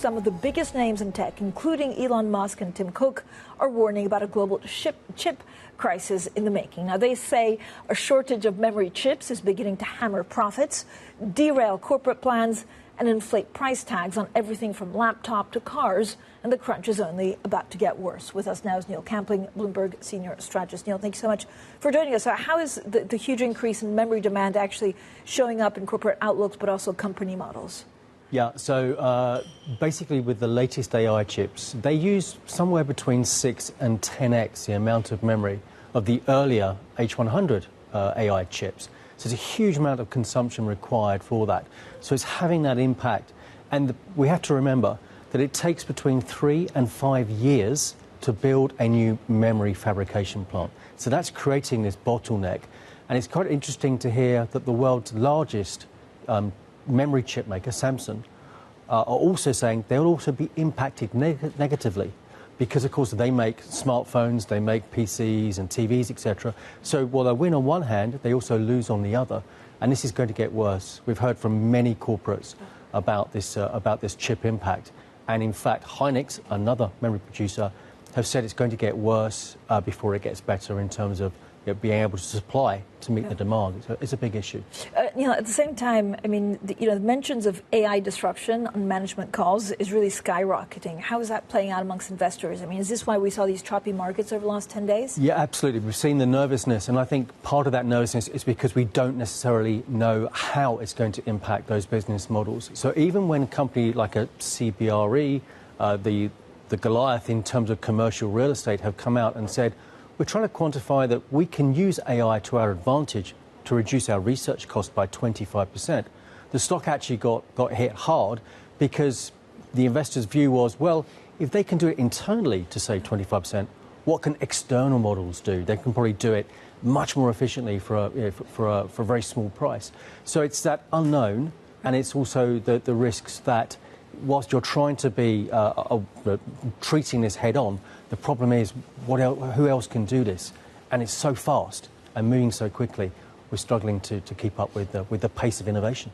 some of the biggest names in tech, including Elon Musk and Tim Cook, are warning about a global chip crisis in the making. Now, they say a shortage of memory chips is beginning to hammer profits, derail corporate plans, and inflate price tags on everything from laptop to cars, and the crunch is only about to get worse. With us now is Neil Campling, Bloomberg senior strategist. Neil, thank you so much for joining us. So how is the huge increase in memory demand actually showing up in corporate outlooks, but also company models? Yeah, so basically with the latest AI chips, they use somewhere between 6 and 10x the amount of memory of the earlier H100 AI chips. So there's a huge amount of consumption required for that. So it's having that impact. And we have to remember that it takes between 3 and 5 years to build a new memory fabrication plant. So that's creating this bottleneck. And it's quite interesting to hear that the world's largest memory chip maker, Samsung, are also saying they'll also be impacted negatively because, of course, they make smartphones, they make PCs and TVs, etc. So while they win on one hand, they also lose on the other. And this is going to get worse. We've heard from many corporates about this chip impact. And in fact, Hynix, another memory producer, have said it's going to get worse before it gets better in terms of being able to supply to meet the demand. It's a big issue. At the same time, I mean, the mentions of AI disruption on management calls is really skyrocketing. How is that playing out amongst investors? I mean, is this why we saw these choppy markets over the last 10 days? Yeah, absolutely. We've seen the nervousness, and I think part of that nervousness is because we don't necessarily know how it's going to impact those business models. So even when a company like a CBRE, the Goliath in terms of commercial real estate, have come out and said, we're trying to quantify that we can use AI to our advantage to reduce our research costs by 25%. The stock actually got hit hard because the investors' view was, well, if they can do it internally to save 25%, what can external models do? They can probably do it much more efficiently for a very small price. So it's that unknown, and it's also the risks that whilst you're trying to be treating this head on, the problem is who else can do this? And it's so fast and moving so quickly, we're struggling to keep up with the pace of innovation.